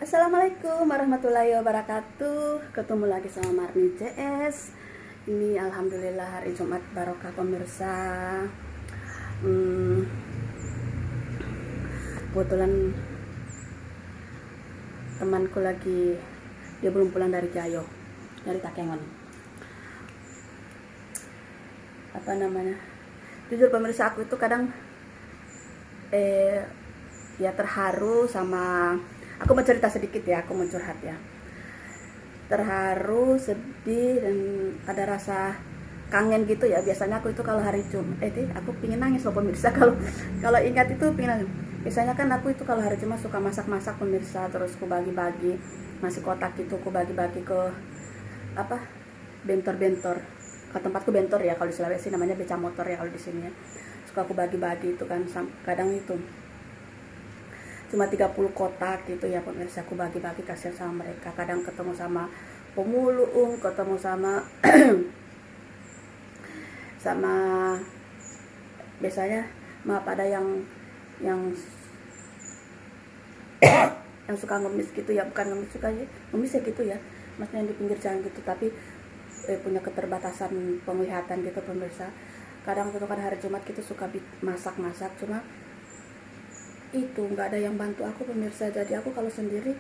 Assalamualaikum warahmatullahi wabarakatuh. Ketemu lagi sama Marni CS. Ini alhamdulillah hari Jumat barokah pemirsa. Kebetulan temanku lagi, dia belum pulang dari Gayo, dari Takengon. Apa namanya? Jujur pemirsa, aku itu kadang ya terharu sama, aku mau cerita sedikit ya, aku mau curhat ya. Terharu, sedih, dan ada rasa kangen gitu ya. Biasanya aku itu kalau hari Jumat aku pingin nangis loh pemirsa. Kalau ingat itu pingin nangis. Biasanya kan aku itu kalau hari Jumat suka masak-masak pemirsa, terus aku bagi-bagi nasi kotak itu, aku bagi-bagi ke apa, bentor-bentor. Ke tempatku bentor ya, kalau di Sulawesi namanya beca motor ya, kalau di sini ya. Suka aku bagi-bagi itu kan, kadang itu cuma 30 kotak gitu ya pemirsa, aku bagi-bagi kasihan sama mereka. Kadang ketemu sama pemulung, ketemu sama sama biasanya maaf ada yang yang suka ngemis gitu ya, bukan ngemis, suka ngemis ya gitu ya, maksudnya di pinggir jalan gitu, tapi punya keterbatasan penglihatan gitu pemirsa. Kadang itu kan hari Jumat kita suka masak-masak, cuma itu nggak ada yang bantu aku pemirsa. Jadi aku kalau sendiri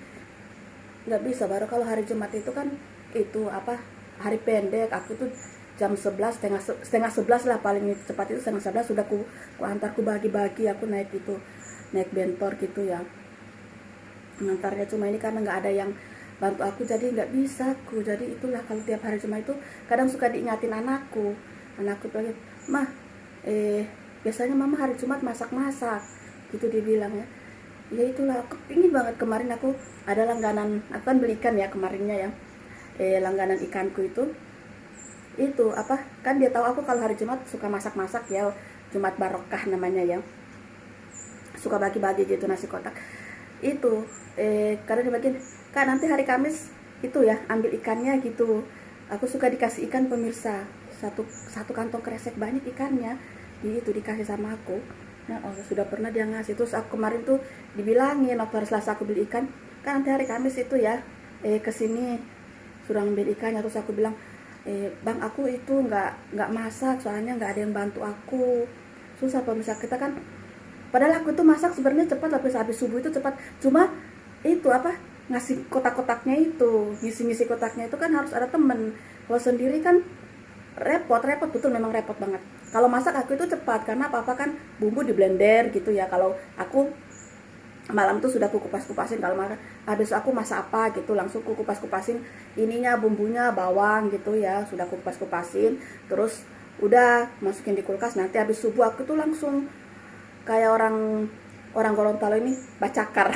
nggak bisa. Baru kalau hari Jumat itu kan itu apa, hari pendek, aku tuh jam 11, setengah 11 lah paling cepat, itu setengah 11 sudah ku antar, ku bagi-bagi, aku naik bentor gitu ya ngantarnya. Cuma ini karena nggak ada yang bantu aku, jadi nggak bisa aku. Jadi itulah, kalau tiap hari Jumat itu kadang suka diingatin anakku tuh, mah biasanya mama hari Jumat masak-masak gitu dibilang ya. Ya itulah, aku pingin banget. Kemarin aku ada langganan, aku kan beli ikan ya kemarinnya ya, langganan ikanku itu apa, kan dia tahu aku kalau hari Jumat suka masak-masak ya, Jumat barokah namanya ya, suka bagi-bagi gitu nasi kotak itu. Karena dibagiin, kan nanti hari Kamis itu ya ambil ikannya gitu. Aku suka dikasih ikan pemirsa, satu kantong kresek banyak ikannya, itu dikasih sama aku. Nah, sudah pernah dia ngasih. Terus aku kemarin tuh dibilangin waktu hari Selasa aku beli ikan, kan nanti hari Kamis itu ya kesini sudah ambil ikannya. Terus aku bilang, bang, aku itu nggak masak, soalnya nggak ada yang bantu aku. Susah pemirsa, kita kan padahal aku tuh masak sebenarnya cepat, habis subuh itu cepat. Cuma itu apa, ngasih kotak-kotaknya itu, ngisi kotaknya itu kan harus ada temen. Kalau sendiri kan repot betul, memang repot banget. Kalau masak aku itu cepat, karena apa kan bumbu di blender gitu ya. Kalau aku malam tuh sudah kupas-kupasin, kalau makan habis aku masak apa gitu langsung kupas-kupasin ininya, bumbunya, bawang gitu ya, sudah kupas-kupasin, terus udah masukin di kulkas. Nanti habis subuh aku tuh langsung kayak orang Gorontalo ini bacakar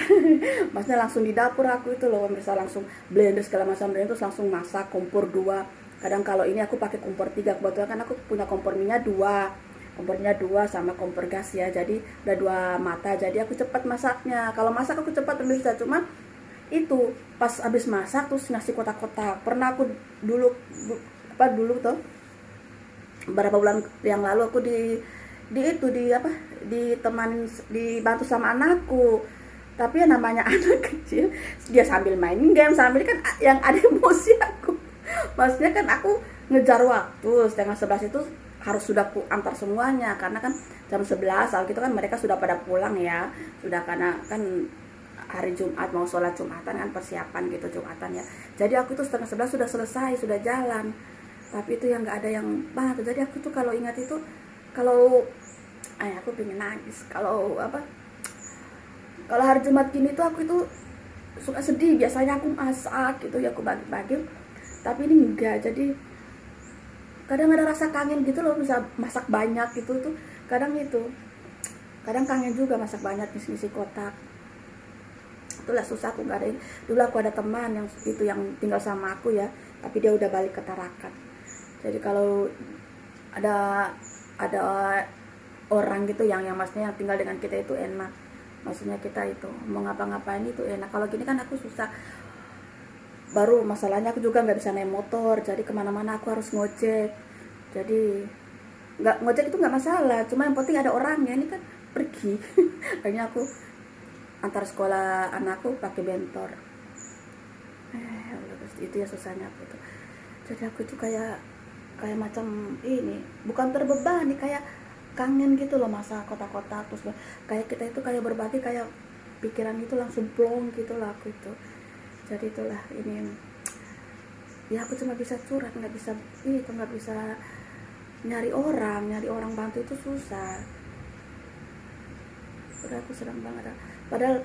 maksudnya langsung di dapur aku itu loh, bisa langsung blender segala macam, blender terus langsung masak. Kompor 2, kadang kalau ini aku pakai kompor 3, kebetulan kan aku punya kompor minyak 2 sama kompor gas ya, jadi udah 2 mata, jadi aku cepat masaknya. Kalau masak aku cepat bisa. Cuma itu pas habis masak terus ngasih kotak-kotak. Pernah aku dulu tuh beberapa bulan yang lalu aku dibantu sama anakku. Tapi ya namanya anak kecil, dia sambil main game, sambil kan yang ada emosi aku. Maksudnya kan aku ngejar waktu, setengah 11 itu harus sudah ku antar semuanya, karena kan jam 11 kalau gitu kan mereka sudah pada pulang ya, sudah, karena kan hari Jumat mau sholat Jumatan kan, persiapan gitu Jumatan ya. Jadi aku tuh setengah 11 sudah selesai, sudah jalan. Tapi itu yang nggak ada yang bantu. Jadi aku tuh kalau ingat itu, kalau aku pengen nangis. Kalau hari Jumat gini tuh aku itu suka sedih. Biasanya aku masak gitu ya, aku bagi-bagi, tapi ini enggak. Jadi kadang ada rasa kangen gitu loh, bisa masak banyak gitu tuh. Kadang kangen juga masak banyak, ngisi kotak. Itulah susah, aku nggak ada. Dulu aku ada teman yang itu yang tinggal sama aku ya, tapi dia udah balik ke Tarakan. Jadi kalau ada orang gitu yang maksudnya yang tinggal dengan kita itu enak, maksudnya kita itu mau ngapa-ngapain itu enak. Kalau gini kan aku susah. Baru masalahnya aku juga nggak bisa naik motor, jadi kemana-mana aku harus ngojek. Jadi nggak ngojek itu nggak masalah, cuma yang penting ada orangnya. Ini kan pergi akhirnya aku antar sekolah anakku pakai bentor. Ya Allah Gusti, itu ya susahnya aku tuh. Jadi aku tuh kayak kayak macam ini, bukan terbebani, kayak kangen gitu loh masa kota-kota, terus kayak kita itu kayak berbagi, kayak pikiran itu langsung plong gitu lah aku itu. Jadi itulah ini, ya aku cuma bisa curhat, nggak bisa ini tuh, nggak bisa nyari orang bantu itu susah. Udah aku sedang banget, padahal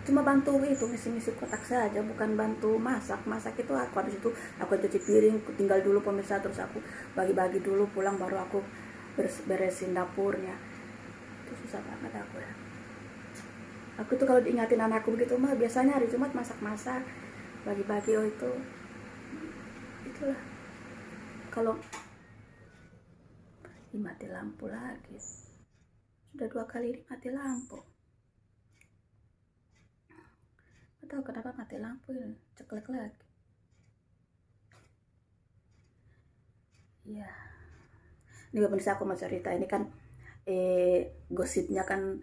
cuma bantu itu ngisi-ngisi kotak saja, bukan bantu masak itu aku habis itu aku cuci piring, aku tinggal dulu pemirsa, terus aku bagi-bagi dulu, pulang baru aku beresin dapurnya. Itu susah banget aku ya. Aku tuh kalau diingatin anakku begitu mah biasanya hari Jumat masak-masak, bagi-bagi. Oh itu itulah. Kalau mati lampu lagi, sudah 2 kali ini mati lampu. Gak tahu kenapa mati lampu ini, ceklek lagi. Iya. Ini pemirsa aku mau cerita, ini kan gosipnya kan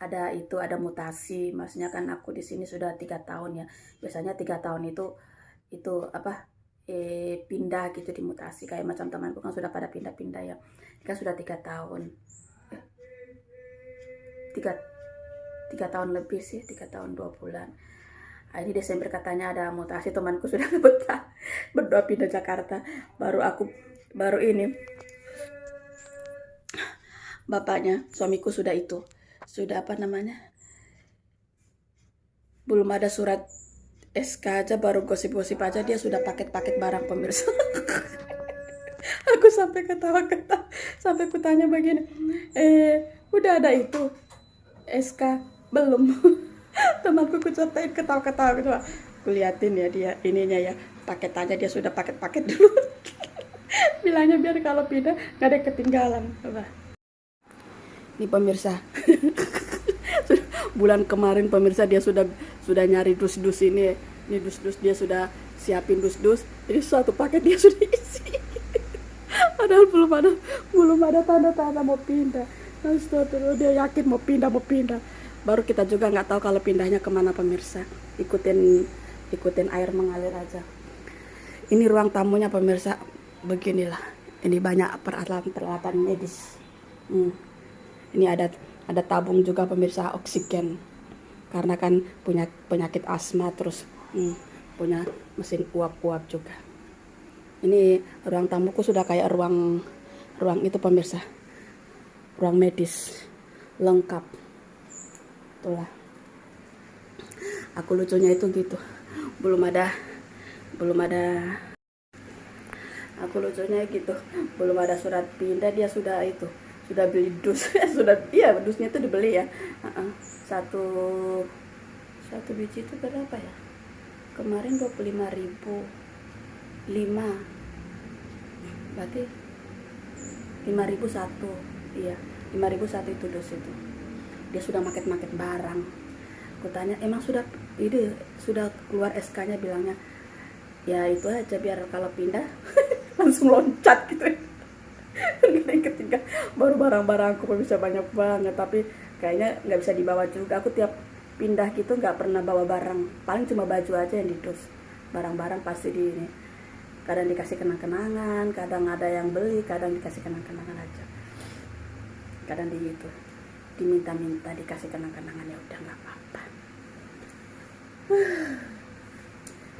ada itu, ada mutasi. Maksudnya kan aku di sini sudah 3 tahun ya. Biasanya 3 tahun itu apa pindah gitu, dimutasi, kayak macam temanku kan sudah pada pindah-pindah ya. Ini kan sudah 3 tahun. Tiga, 3 tahun lebih sih, 3 tahun 2 bulan. Ini Desember katanya ada mutasi, temanku sudah berdoa pindah Jakarta. Baru ini bapaknya suamiku sudah apa namanya, belum ada surat SK aja, baru gosip-gosip aja dia sudah paket-paket barang pemirsa. Aku sampai ketawa-ketawa, sampai kutanya begini, udah ada itu SK belum? Temanku kucatain, ketawa-ketawa gitu. Kuliatin ya dia ininya ya, paketannya dia sudah paket-paket dulu. Bilangnya biar kalau pindah gak ada ketinggalan. Coba. Ini pemirsa. Bulan kemarin pemirsa dia sudah nyari dus-dus ini. Ini dus-dus dia sudah siapin dus-dus. Jadi satu paket dia sudah isi. Padahal belum ada tanda-tanda mau pindah. Astagfirullah, dia yakin mau pindah. Baru kita juga nggak tahu kalau pindahnya kemana pemirsa. Ikutin air mengalir aja. Ini ruang tamunya pemirsa. Beginilah. Ini banyak peralatan medis. Ini ada tabung juga pemirsa, oksigen. Karena kan punya penyakit asma, terus punya mesin uap-uap juga. Ini ruang tamuku sudah kayak ruang itu pemirsa. Ruang medis lengkap. Itulah. Aku lucunya itu gitu. Belum ada aku lucunya gitu. Belum ada surat pindah dia sudah beli dus. Iya, dusnya itu dibeli ya. Satu biji itu berapa ya? Kemarin 25.000. 5. Berarti 5.000 satu. Iya, 5.000 satu itu dus itu. Dia sudah market barang. Aku tanya, emang sudah keluar SK-nya? Bilangnya ya itu aja, biar kalau pindah langsung loncat gitu. Ketika baru barang-barangku bisa banyak banget, tapi kayaknya nggak bisa dibawa juga. Aku tiap pindah gitu nggak pernah bawa barang, paling cuma baju aja yang didus. Barang-barang pasti kadang dikasih kenang-kenangan, kadang ada yang beli, kadang dikasih kenang-kenangan aja. Kadang diminta-minta dikasih kenang-kenangan, ya udah nggak apa-apa.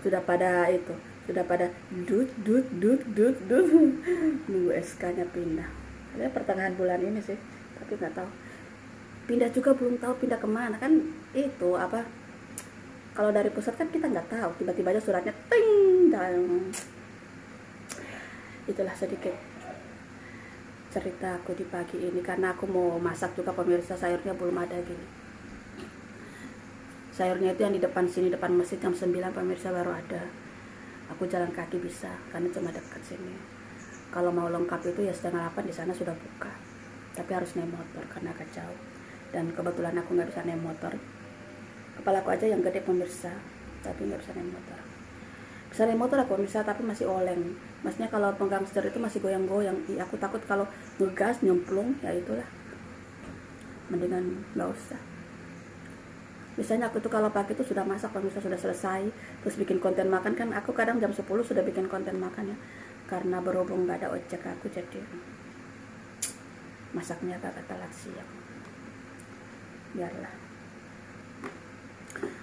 Sudah pada dut nunggu SK-nya pindah. Ya pertengahan bulan ini sih, tapi nggak tahu. Pindah juga belum tahu pindah kemana kan, itu apa? Kalau dari pusat kan kita nggak tahu, tiba-tiba aja suratnya ting. Itulah sedikit cerita aku di pagi ini, karena aku mau masak juga pemirsa. Sayurnya belum ada gini. Sayurnya itu yang di depan sini, depan masjid, jam 9 pemirsa baru ada. Aku jalan kaki bisa, karena cuma dekat sini. Kalau mau lengkap itu ya 7:30 di sana sudah buka. Tapi harus naik motor karena agak jauh. Dan kebetulan aku nggak bisa naik motor. Kepala aku aja yang gede pemirsa, tapi nggak bisa naik motor. Bisa naik motor aku pemirsa, tapi masih oleng. Maksudnya kalau pegang setir itu masih goyang-goyang. Aku takut kalau ngegas nyemplung, ya itulah. Mendingan nggak usah. Biasanya aku tuh kalau pagi tuh sudah masak, pemirsa, sudah selesai, terus bikin konten makan kan. Aku kadang jam 10 sudah bikin konten makan ya, karena berhubung gak ada ojek aku, jadi masaknya agak telat siang. Biarlah,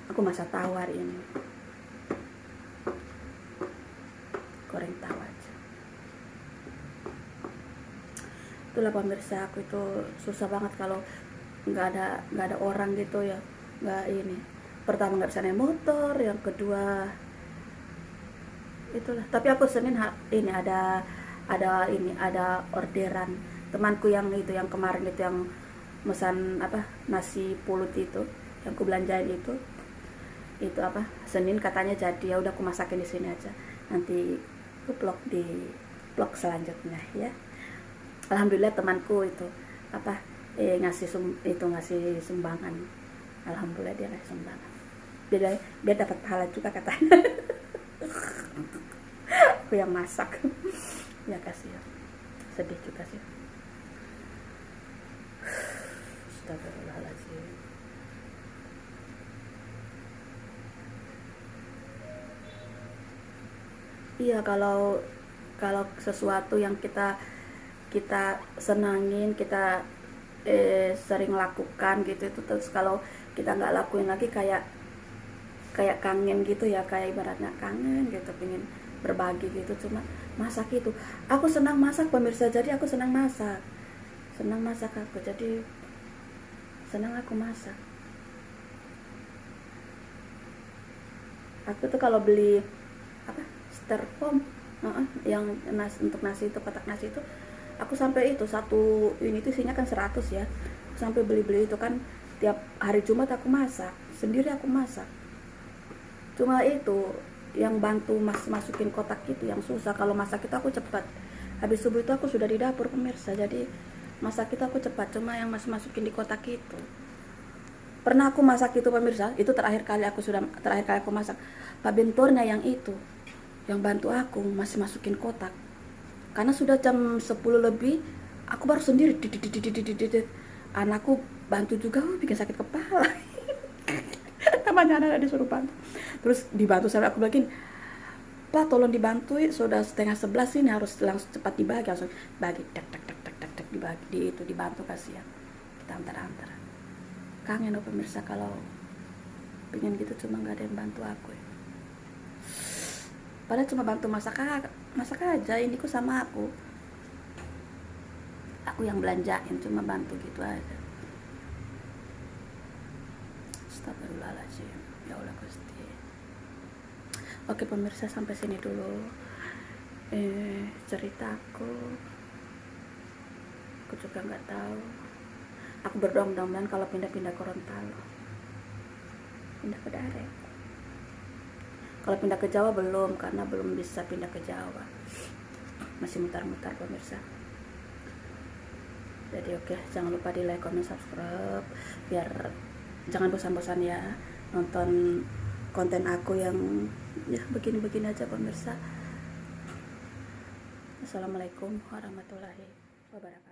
aku masak tahu hari ini, goreng tahu aja. Itulah pemirsa, aku itu susah banget kalau nggak ada orang gitu ya. Nggak ini, pertama nggak bisa naik motor, yang kedua itulah. Tapi aku Senin ini ada orderan temanku yang itu, yang kemarin itu, yang pesan apa, nasi pulut itu yang aku belanjain itu apa, Senin katanya jadi. Ya udah, aku masakin di sini aja, nanti aku vlog di vlog selanjutnya ya. Alhamdulillah temanku itu apa, ngasih sumbangan. Alhamdulillah dia ngasih sumbangan, biar dapat pahala juga katanya. Aku yang masak. Ya kasih ya, sedih juga sih. Astagfirullahaladzim. Iya, kalau sesuatu yang kita senangin, kita sering lakukan gitu, itu terus kalau kita nggak lakuin lagi, kayak kangen gitu ya, kayak ibaratnya kangen gitu, pengen berbagi gitu. Cuma masak itu, aku senang masak pemirsa, jadi aku senang masak aku, jadi senang aku masak. Aku tuh kalau beli apa, styrofoam, yang untuk nasi itu, kotak nasi itu, aku sampai itu satu ini tuh isinya kan 100 ya, aku sampai beli itu kan. Tiap hari Jumat aku masak sendiri, aku masak. Cuma itu yang bantu masukin kotak itu yang susah. Kalau masak itu aku cepat, habis subuh itu aku sudah di dapur pemirsa, jadi masak itu aku cepat. Cuma yang masukin di kotak itu, pernah aku masak itu pemirsa, itu terakhir kali aku masak. Pak Bentornya yang itu, yang bantu aku masukin kotak, karena sudah jam 10 lebih, aku baru sendiri. Anakku bantu juga, bikin sakit kepala. Namanya anak disuruh bantu, terus dibantu sampai aku bilang, Pak tolong dibantu, sudah 10:30 ini, harus langsung cepat dibagi, langsung bagi, tak dibagi, itu dibantu, kasihan kita antar. Kangen loh pemirsa kalau pengen gitu, cuma nggak ada yang bantu aku ya. Padahal cuma bantu masak aja, ini kok sama aku yang belanjain, cuma bantu gitu aja. Astagfirullahaladzim, ya Allah Gusti. Oke pemirsa, sampai sini dulu ceritaku. Aku juga nggak tahu. Aku berdoa mudah-mudahan kalau pindah ke Gorontalo, pindah ke Dare. Kalau pindah ke Jawa belum, karena belum bisa pindah ke Jawa, masih mutar-mutar pemirsa. Jadi oke, jangan lupa di like, comment, subscribe, biar jangan bosan-bosan ya nonton konten aku yang ya begini-begini aja pemirsa. Assalamualaikum warahmatullahi wabarakatuh.